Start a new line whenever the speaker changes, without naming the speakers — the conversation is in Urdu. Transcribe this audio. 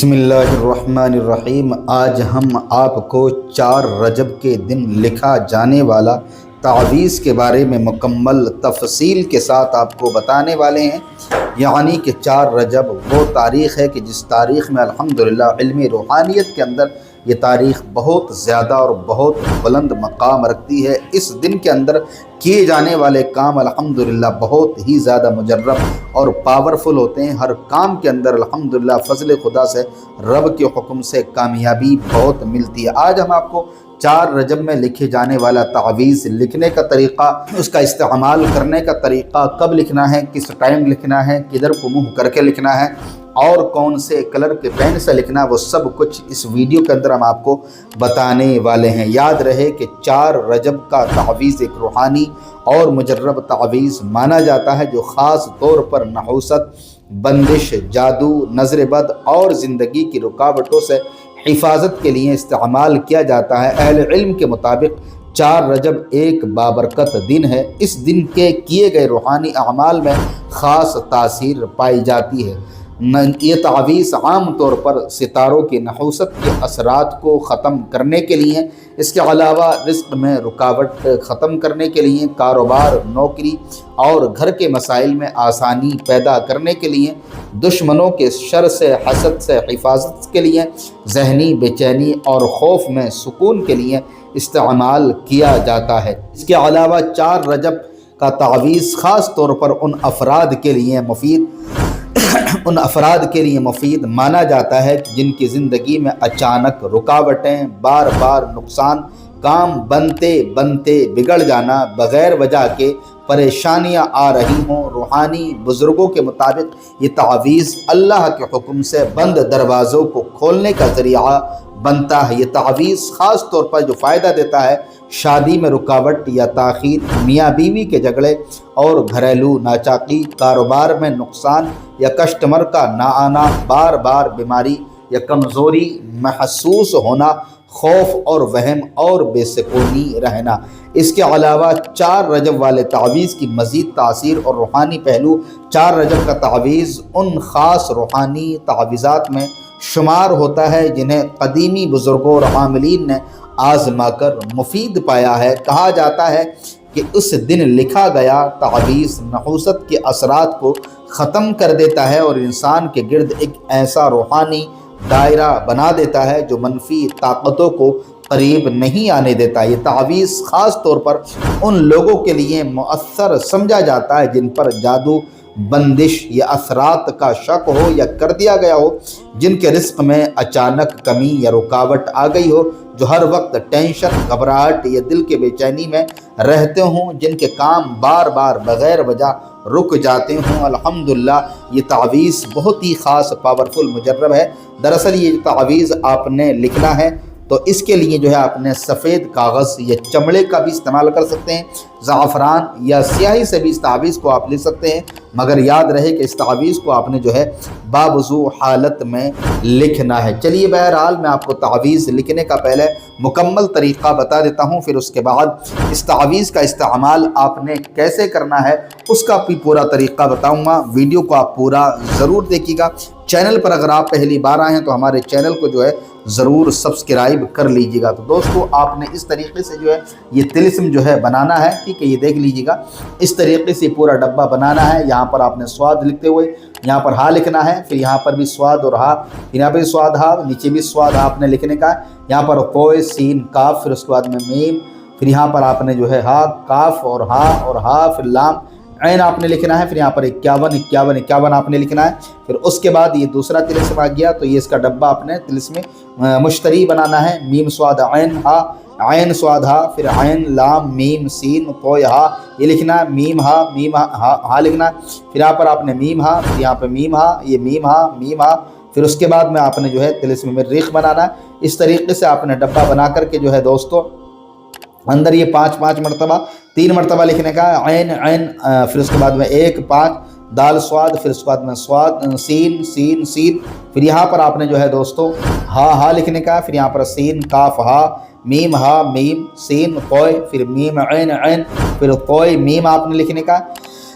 بسم اللہ الرحمن الرحیم۔ آج ہم آپ کو 4 رجب کے دن لکھا جانے والا تعویذ کے بارے میں مکمل تفصیل کے ساتھ آپ کو بتانے والے ہیں۔ یعنی کہ 4 رجب وہ تاریخ ہے کہ جس تاریخ میں الحمدللہ علم روحانیت کے اندر یہ تاریخ بہت زیادہ اور بہت بلند مقام رکھتی ہے۔ اس دن کے اندر کیے جانے والے کام الحمدللہ بہت ہی زیادہ مجرب اور پاورفل ہوتے ہیں۔ ہر کام کے اندر الحمدللہ فضل خدا سے، رب کے حکم سے کامیابی بہت ملتی ہے۔ آج ہم آپ کو 4 رجب میں لکھے جانے والا تعویذ لکھنے کا طریقہ، اس کا استعمال کرنے کا طریقہ، کب لکھنا ہے، کس ٹائم لکھنا ہے، کدھر کو منہ کر کے لکھنا ہے اور کون سے کلر کے پین سے لکھنا، وہ سب کچھ اس ویڈیو کے اندر ہم آپ کو بتانے والے ہیں۔ یاد رہے کہ 4 رجب کا تعویذ ایک روحانی اور مجرب تعویذ مانا جاتا ہے جو خاص طور پر نحوست، بندش، جادو، نظر بد اور زندگی کی رکاوٹوں سے حفاظت کے لیے استعمال کیا جاتا ہے۔ اہل علم کے مطابق 4 رجب ایک بابرکت دن ہے۔ اس دن کے کیے گئے روحانی اعمال میں خاص تاثیر پائی جاتی ہے۔ یہ تعویذ عام طور پر ستاروں کی نحوست کے اثرات کو ختم کرنے کے لیے، اس کے علاوہ رزق میں رکاوٹ ختم کرنے کے لیے، کاروبار، نوکری اور گھر کے مسائل میں آسانی پیدا کرنے کے لیے، دشمنوں کے شر سے، حسد سے حفاظت کے لیے، ذہنی بے چینی اور خوف میں سکون کے لیے استعمال کیا جاتا ہے۔ اس کے علاوہ 4 رجب کا تعویذ خاص طور پر ان افراد کے لیے مفید مانا جاتا ہے جن کی زندگی میں اچانک رکاوٹیں، بار بار نقصان، کام بنتے بنتے بگڑ جانا، بغیر وجہ کے پریشانیاں آ رہی ہوں۔ روحانی بزرگوں کے مطابق یہ تعویذ اللہ کے حکم سے بند دروازوں کو کھولنے کا ذریعہ بنتا ہے۔ یہ تعویذ خاص طور پر جو فائدہ دیتا ہے، شادی میں رکاوٹ یا تاخیر، میاں بیوی کے جھگڑے اور گھریلو ناچاکی، کاروبار میں نقصان یا کسٹمر کا نہ آنا، بار بار بیماری یا کمزوری محسوس ہونا، خوف اور وہم اور بے سکونی رہنا۔ اس کے علاوہ 4 رجب والے تعویذ کی مزید تاثیر اور روحانی پہلو۔ 4 رجب کا تعویذ ان خاص روحانی تعویذات میں شمار ہوتا ہے جنہیں قدیمی بزرگوں اور عاملین نے آزما کر مفید پایا ہے۔ کہا جاتا ہے کہ اس دن لکھا گیا تعویذ نحوست کے اثرات کو ختم کر دیتا ہے اور انسان کے گرد ایک ایسا روحانی دائرہ بنا دیتا ہے جو منفی طاقتوں کو قریب نہیں آنے دیتا۔ یہ تعویذ خاص طور پر ان لوگوں کے لیے مؤثر سمجھا جاتا ہے جن پر جادو، بندش یا اثرات کا شک ہو یا کر دیا گیا ہو، جن کے رزق میں اچانک کمی یا رکاوٹ آ گئی ہو، جو ہر وقت ٹینشن، گھبراہٹ یا دل کے بے چینی میں رہتے ہوں، جن کے کام بار بار بغیر وجہ رک جاتے ہوں۔ الحمدللہ یہ تعویذ بہت ہی خاص پاورفل مجرب ہے۔ دراصل یہ تعویذ آپ نے لکھنا ہے تو اس کے لیے جو ہے آپ نے سفید کاغذ یا چمڑے کا بھی استعمال کر سکتے ہیں، زعفران یا سیاہی سے بھی اس تعویذ کو آپ لکھ سکتے ہیں، مگر یاد رہے کہ اس تعویذ کو آپ نے جو ہے باوضو حالت میں لکھنا ہے۔ چلیے بہرحال میں آپ کو تعویذ لکھنے کا پہلے مکمل طریقہ بتا دیتا ہوں، پھر اس کے بعد اس تعویذ کا استعمال آپ نے کیسے کرنا ہے اس کا بھی پورا طریقہ بتاؤں گا۔ ویڈیو کو آپ پورا ضرور دیکھیے گا۔ چینل پر اگر آپ پہلی بار آئے ہیں تو ہمارے چینل کو جو ہے ضرور سبسکرائب کر لیجیے گا۔ تو دوستو آپ نے اس طریقے سے جو ہے یہ طلسم جو ہے بنانا ہے، ٹھیک ہے، یہ دیکھ لیجیے گا۔ اس طریقے سے پورا ڈبہ بنانا ہے۔ یہاں پر آپ نے سواد لکھتے ہوئے یہاں پر ہا لکھنا ہے، پھر یہاں پر بھی سواد اور ہا، یہاں پہ سواد ہا، نیچے بھی سواد ہا آپ نے لکھنے کا ہے۔ یہاں پر کوئے، سین، کاف، پھر اس کے بعد میں میم، پھر یہاں پر آپ نے جو ہے ہا، کاف اور ہا، پھر لام، عین آپ نے لکھنا ہے۔ پھر یہاں پر 51 آپ نے لکھنا ہے۔ پھر اس کے بعد یہ دوسرا طلسم آ گیا تو یہ اس کا ڈبہ آپ نے طلسم مشتری بنانا ہے۔ میم سواد عین ہا، عین سواد ہا، پھر عین لام میم سین کوئے ہا، یہ لکھنا ہے۔ میم ہا لکھنا ہے۔ پھر یہاں پر آپ نے میم ہا، پھر یہاں پہ میم ہا، یہ میم ہا، پھر اس کے بعد میں آپ نے جو ہے طلسم مریخ بنانا ہے۔ اس طریقے سے آپ نے ڈبہ بنا کر کے جو ہے دوستو اندر یہ 5 مرتبہ 3 مرتبہ لکھنے کا عین، پھر اس کے بعد میں 1 5 دال سواد، پھر اس کے بعد میں سواد سین، پھر یہاں پر آپ نے جو ہے دوستو ہا لکھنے کا، پھر یہاں پر سین کاف ہا میم سین کوئے، پھر میم عین، پھر کوئے میم آپ نے لکھنے کا،